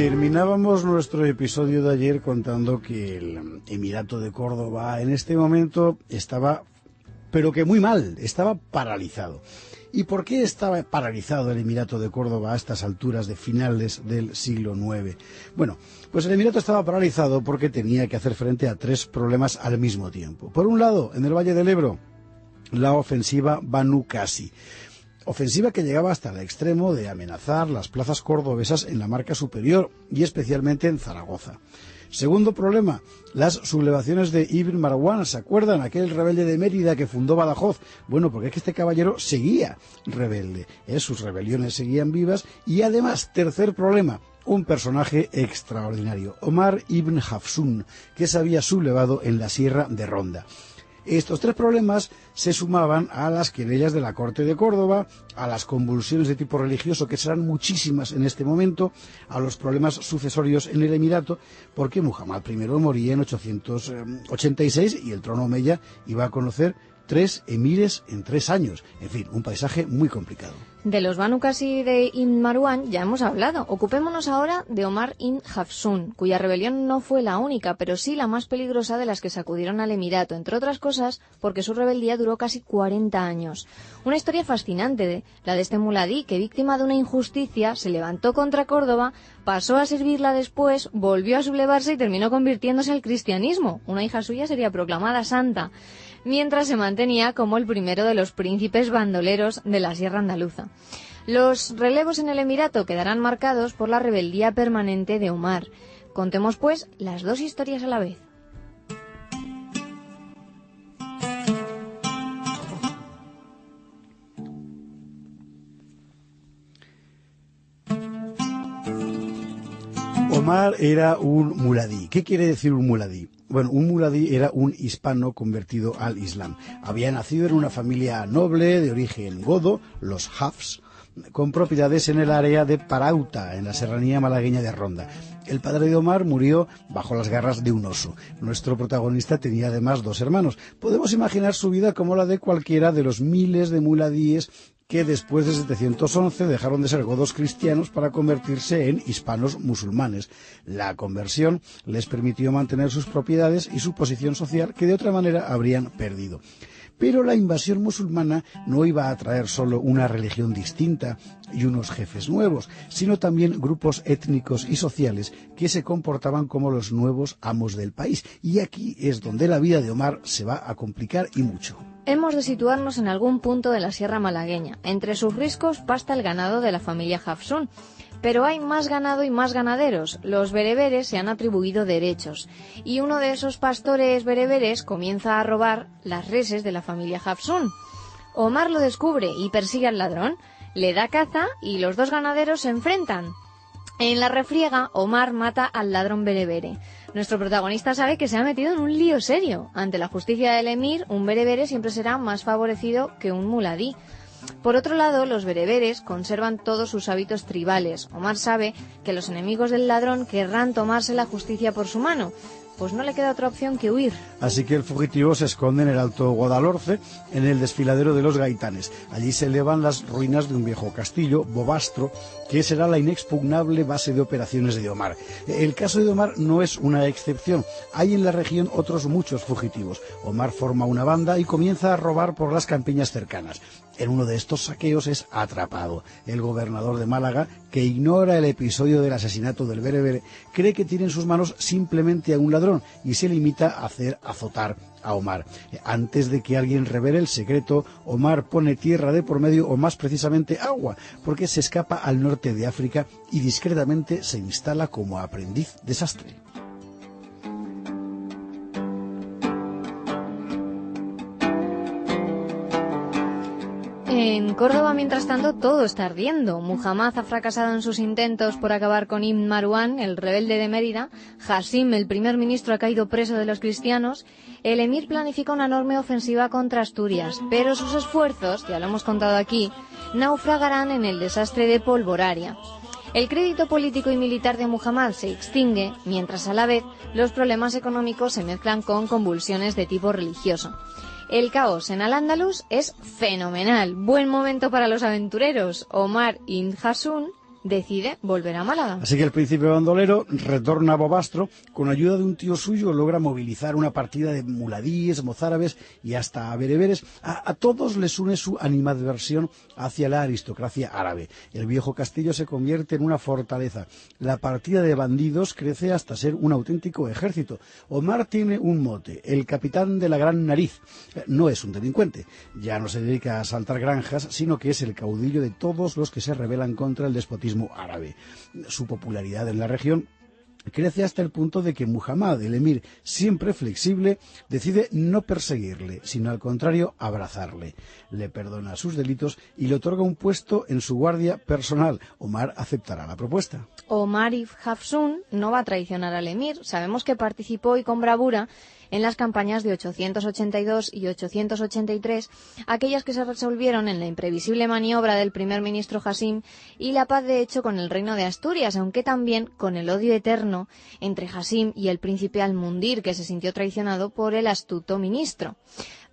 Terminábamos nuestro episodio de ayer contando que el Emirato de Córdoba en este momento estaba, pero que muy mal, estaba paralizado. ¿Y por qué estaba paralizado el Emirato de Córdoba a estas alturas de finales del siglo IX? Bueno, pues el Emirato estaba paralizado porque tenía que hacer frente a tres problemas al mismo tiempo. Por un lado, en el Valle del Ebro, la ofensiva Banu Qasi. Ofensiva que llegaba hasta el extremo de amenazar las plazas cordobesas en la Marca Superior y especialmente en Zaragoza. Segundo problema, las sublevaciones de Ibn Marwan. ¿Se acuerdan? Aquel rebelde de Mérida que fundó Badajoz. Bueno, porque es que este caballero seguía rebelde. Sus rebeliones seguían vivas. Y además, tercer problema, un personaje extraordinario, Omar ibn Hafsun, que se había sublevado en la Sierra de Ronda. Estos tres problemas se sumaban a las querellas de la corte de Córdoba, a las convulsiones de tipo religioso, que serán muchísimas en este momento, a los problemas sucesorios en el Emirato, porque Muhammad I moría en 886 y el trono omeya iba a conocer 3 emires en 3 años. En fin, un paisaje muy complicado. De los Banu Qasi de Ibn Marwan ya hemos hablado. Ocupémonos ahora de Omar ibn Hafsun, cuya rebelión no fue la única, pero sí la más peligrosa de las que sacudieron al Emirato, entre otras cosas porque su rebeldía duró casi 40 años. Una historia fascinante, la de este muladí que, víctima de una injusticia, se levantó contra Córdoba, pasó a servirla después, volvió a sublevarse y terminó convirtiéndose al cristianismo. Una hija suya sería proclamada santa, mientras se mantenía como el primero de los príncipes bandoleros de la Sierra Andaluza. Los relevos en el Emirato quedarán marcados por la rebeldía permanente de Omar. Contemos, pues, las dos historias a la vez. Omar era un muladí. ¿Qué quiere decir un muladí? Bueno, un muladí era un hispano convertido al Islam. Había nacido en una familia noble de origen godo, los Hafs, con propiedades en el área de Parauta, en la serranía malagueña de Ronda. El padre de Omar murió bajo las garras de un oso. Nuestro protagonista tenía además 2 hermanos. Podemos imaginar su vida como la de cualquiera de los miles de muladíes que después de 711 dejaron de ser godos cristianos para convertirse en hispanos musulmanes. La conversión les permitió mantener sus propiedades y su posición social, que de otra manera habrían perdido. Pero la invasión musulmana no iba a traer solo una religión distinta y unos jefes nuevos, sino también grupos étnicos y sociales que se comportaban como los nuevos amos del país. Y aquí es donde la vida de Omar se va a complicar y mucho. Hemos de situarnos en algún punto de la Sierra Malagueña. Entre sus riscos pasta el ganado de la familia Hafsun. Pero hay más ganado y más ganaderos. Los bereberes se han atribuido derechos. Y uno de esos pastores bereberes comienza a robar las reses de la familia Hafsun. Omar lo descubre y persigue al ladrón. Le da caza y los 2 ganaderos se enfrentan. En la refriega, Omar mata al ladrón berebere. Nuestro protagonista sabe que se ha metido en un lío serio. Ante la justicia del emir, un berebere siempre será más favorecido que un muladí. Por otro lado, los bereberes conservan todos sus hábitos tribales. Omar sabe que los enemigos del ladrón querrán tomarse la justicia por su mano. Pues no le queda otra opción que huir. Así que el fugitivo se esconde en el Alto Guadalhorce, en el desfiladero de los Gaitanes. Allí se elevan las ruinas de un viejo castillo, Bobastro, que será la inexpugnable base de operaciones de Omar. El caso de Omar no es una excepción. Hay en la región otros muchos fugitivos. Omar forma una banda y comienza a robar por las campiñas cercanas. En uno de estos saqueos es atrapado. El gobernador de Málaga, que ignora el episodio del asesinato del berebere, cree que tiene en sus manos simplemente a un ladrón y se limita a hacer azotar a Omar. Antes de que alguien revele el secreto, Omar pone tierra de por medio, o más precisamente agua, porque se escapa al norte de África y discretamente se instala como aprendiz de sastre. En Córdoba, mientras tanto, todo está ardiendo. Muhammad ha fracasado en sus intentos por acabar con Ibn Marwan, el rebelde de Mérida. Hasim, el primer ministro, ha caído preso de los cristianos. El emir planifica una enorme ofensiva contra Asturias, pero sus esfuerzos, ya lo hemos contado aquí, naufragarán en el desastre de Polvoraria. El crédito político y militar de Muhammad se extingue, mientras a la vez los problemas económicos se mezclan con convulsiones de tipo religioso. El caos en Al-Ándalus es fenomenal. Buen momento para los aventureros. Omar ibn Hafsun decide volver a Málaga. Así que el príncipe bandolero retorna a Bobastro, con ayuda de un tío suyo logra movilizar una partida de muladíes, mozárabes y hasta bereberes. A todos les une su animadversión hacia la aristocracia árabe. El viejo castillo se convierte en una fortaleza. La partida de bandidos crece hasta ser un auténtico ejército. Omar tiene un mote, el capitán de la gran nariz. No es un delincuente, ya no se dedica a asaltar granjas, sino que es el caudillo de todos los que se rebelan contra el despotismo árabe. Su popularidad en la región crece hasta el punto de que Muhammad, el emir, siempre flexible, decide no perseguirle, sino al contrario abrazarle. Le perdona sus delitos y le otorga un puesto en su guardia personal. Omar aceptará la propuesta. Omar ibn Hafsun no va a traicionar al emir. Sabemos que participó y con bravura en las campañas de 882 y 883, aquellas que se resolvieron en la imprevisible maniobra del primer ministro Hasim y la paz de hecho con el reino de Asturias, aunque también con el odio eterno entre Hasim y el príncipe Al-Mundir, que se sintió traicionado por el astuto ministro.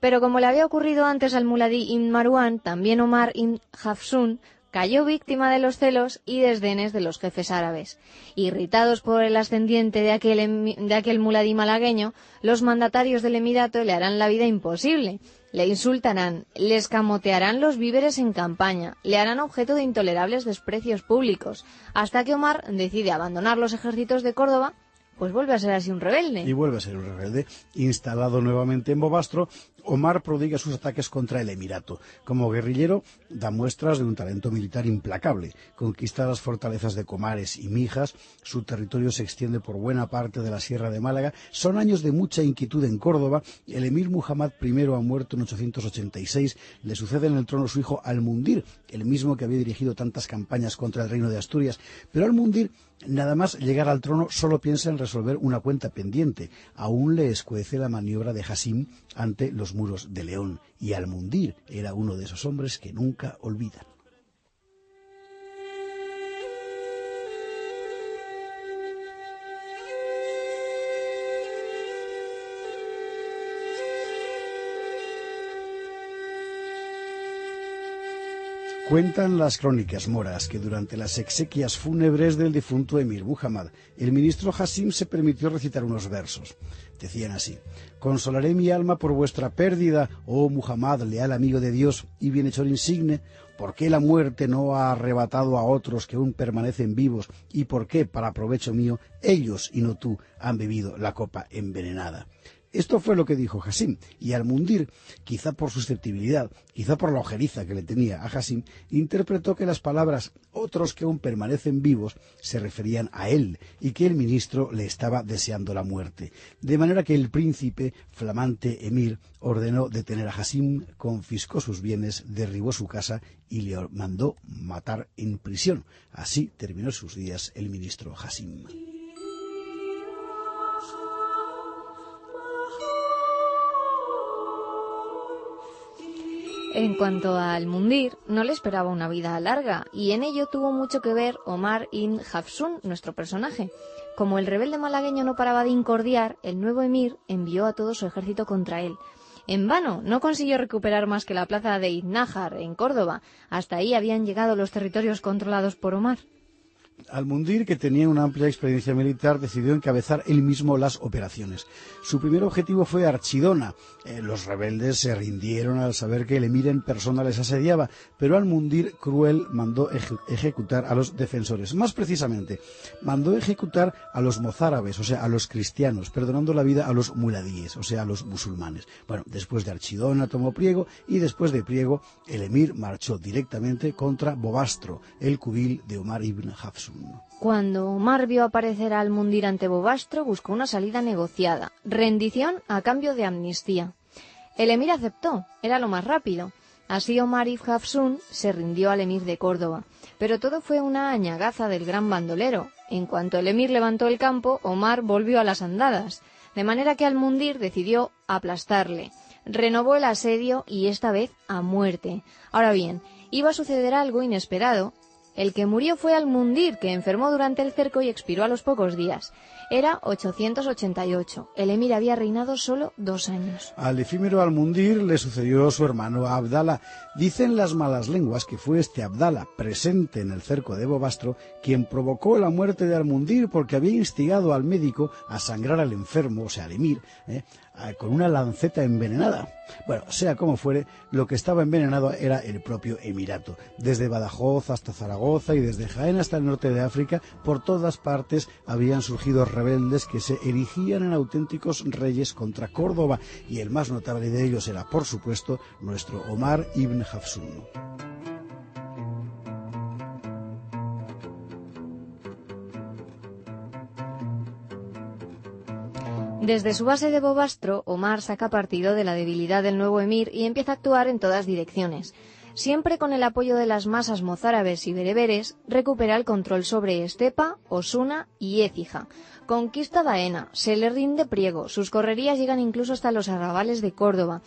Pero como le había ocurrido antes al Muladí ibn Marwan, también Omar ibn Hafsun cayó víctima de los celos y desdenes de los jefes árabes. Irritados por el ascendiente de aquel muladí malagueño, los mandatarios del emirato le harán la vida imposible. Le insultarán, le escamotearán los víveres en campaña, le harán objeto de intolerables desprecios públicos, hasta que Omar decide abandonar los ejércitos de Córdoba, pues vuelve a ser así un rebelde. Y vuelve a ser un rebelde. Instalado nuevamente en Bobastro, Omar prodiga sus ataques contra el emirato. Como guerrillero, da muestras de un talento militar implacable. Conquista las fortalezas de Comares y Mijas, su territorio se extiende por buena parte de la Sierra de Málaga. Son años de mucha inquietud en Córdoba. El emir Muhammad I ha muerto en 886. Le sucede en el trono su hijo Al-Mundir, el mismo que había dirigido tantas campañas contra el reino de Asturias. Pero Al-Mundir, nada más llegar al trono, solo piensa en resolver una cuenta pendiente. Aún le escuece la maniobra de Hasim ante los muros de León, y Al-Mundir era uno de esos hombres que nunca olvidan. Cuentan las crónicas moras que durante las exequias fúnebres del difunto emir Muhammad, el ministro Hasim se permitió recitar unos versos. Decían así: «Consolaré mi alma por vuestra pérdida, oh Muhammad, leal amigo de Dios y bienhechor insigne. ¿Por qué la muerte no ha arrebatado a otros que aún permanecen vivos? ¿Y por qué, para provecho mío, ellos y no tú han bebido la copa envenenada?» Esto fue lo que dijo Hasim, y Al-Mundir, quizá por susceptibilidad, quizá por la ojeriza que le tenía a Hasim, interpretó que las palabras «otros que aún permanecen vivos» se referían a él, y que el ministro le estaba deseando la muerte. De manera que el príncipe, flamante emir, ordenó detener a Hasim, confiscó sus bienes, derribó su casa y le mandó matar en prisión. Así terminó sus días el ministro Hasim. En cuanto a Al-Mundir, no le esperaba una vida larga, y en ello tuvo mucho que ver Omar ibn Hafsun, nuestro personaje. Como el rebelde malagueño no paraba de incordiar, el nuevo emir envió a todo su ejército contra él. En vano, no consiguió recuperar más que la plaza de Iznájar, en Córdoba. Hasta ahí habían llegado los territorios controlados por Omar. Al-Mundir, que tenía una amplia experiencia militar, decidió encabezar él mismo las operaciones. Su primer objetivo fue Archidona. Los rebeldes se rindieron al saber que el emir en persona les asediaba, pero Al-Mundir, cruel, mandó ejecutar a los defensores. Más precisamente, mandó ejecutar a los mozárabes, o sea, a los cristianos, perdonando la vida a los muladíes, o sea, a los musulmanes. Bueno, después de Archidona tomó Priego, y después de Priego, el emir marchó directamente contra Bobastro, el cubil de Omar ibn Hafsun. Cuando Omar vio aparecer a Al-Mundir ante Bobastro, buscó una salida negociada, rendición a cambio de amnistía. El emir aceptó, era lo más rápido. Así Omar ibn Hafsun se rindió al emir de Córdoba. Pero todo fue una añagaza del gran bandolero. En cuanto el emir levantó el campo, Omar volvió a las andadas, de manera que Al-Mundir decidió aplastarle. Renovó el asedio y esta vez a muerte. Ahora bien, iba a suceder algo inesperado. El que murió fue Al-Mundir, que enfermó durante el cerco y expiró a los pocos días. Era 888. El emir había reinado solo 2 años. Al efímero Al-Mundir le sucedió su hermano Abdalá. Dicen las malas lenguas que fue este Abdalá, presente en el cerco de Bobastro, quien provocó la muerte de Al-Mundir porque había instigado al médico a sangrar al enfermo, o sea, al emir, con una lanceta envenenada. Bueno, sea como fuere, lo que estaba envenenado era el propio emirato. Desde Badajoz hasta Zaragoza y desde Jaén hasta el norte de África, por todas partes habían surgido rebeldes que se erigían en auténticos reyes contra Córdoba, y el más notable de ellos era, por supuesto, nuestro Omar ibn Hafsun. Desde su base de Bobastro, Omar saca partido de la debilidad del nuevo emir y empieza a actuar en todas direcciones. Siempre con el apoyo de las masas mozárabes y bereberes, recupera el control sobre Estepa, Osuna y Écija. Conquista Baena, se le rinde Priego, sus correrías llegan incluso hasta los arrabales de Córdoba.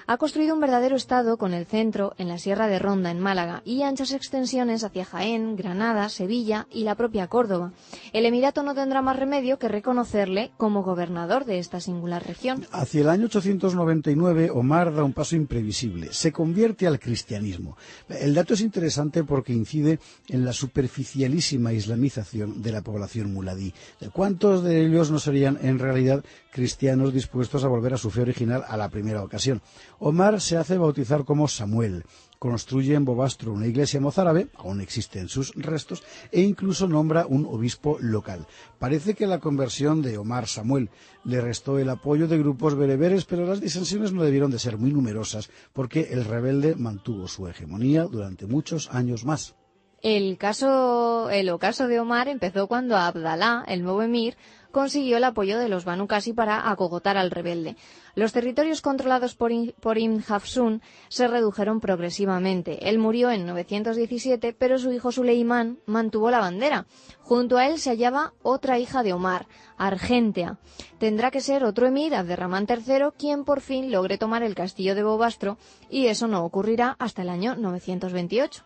Ha construido un verdadero estado con el centro en la Sierra de Ronda, en Málaga, y anchas extensiones hacia Jaén, Granada, Sevilla y la propia Córdoba. El emirato no tendrá más remedio que reconocerle como gobernador de esta singular región. Hacia el año 899, Omar da un paso imprevisible. Se convierte al cristianismo. El dato es interesante porque incide en la superficialísima islamización de la población muladí. ¿Cuántos de ellos no serían en realidad cristianos dispuestos a volver a su fe original a la primera ocasión? Omar se hace bautizar como Samuel, construye en Bobastro una iglesia mozárabe, aún existen sus restos, e incluso nombra un obispo local. Parece que la conversión de Omar Samuel le restó el apoyo de grupos bereberes, pero las disensiones no debieron de ser muy numerosas, porque el rebelde mantuvo su hegemonía durante muchos años más. El ocaso de Omar empezó cuando Abdalá, el nuevo emir, consiguió el apoyo de los Banu Qasi para acogotar al rebelde. Los territorios controlados por Ibn Hafsun se redujeron progresivamente. Él murió en 917, pero su hijo Suleimán mantuvo la bandera. Junto a él se hallaba otra hija de Omar, Argentea. Tendrá que ser otro emir, Abderramán III, quien por fin logre tomar el castillo de Bobastro, y eso no ocurrirá hasta el año 928.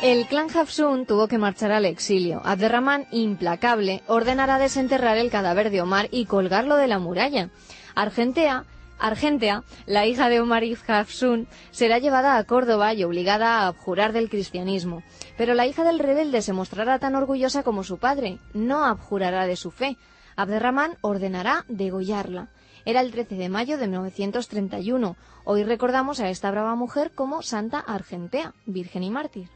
El clan Hafsun tuvo que marchar al exilio. Abderramán, implacable, ordenará desenterrar el cadáver de Omar y colgarlo de la muralla. Argentea, la hija de Omar ibn Hafsun, será llevada a Córdoba y obligada a abjurar del cristianismo. Pero la hija del rebelde se mostrará tan orgullosa como su padre. No abjurará de su fe. Abderramán ordenará degollarla. Era el 13 de mayo de 931. Hoy recordamos a esta brava mujer como Santa Argentea, virgen y mártir.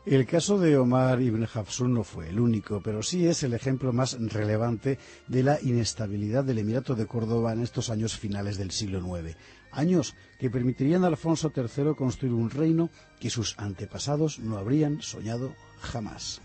El caso de Omar ibn Hafsun no fue el único, pero sí es el ejemplo más relevante de la inestabilidad del Emirato de Córdoba en estos años finales del siglo IX. Años que permitirían a Alfonso III construir un reino que sus antepasados no habrían soñado jamás.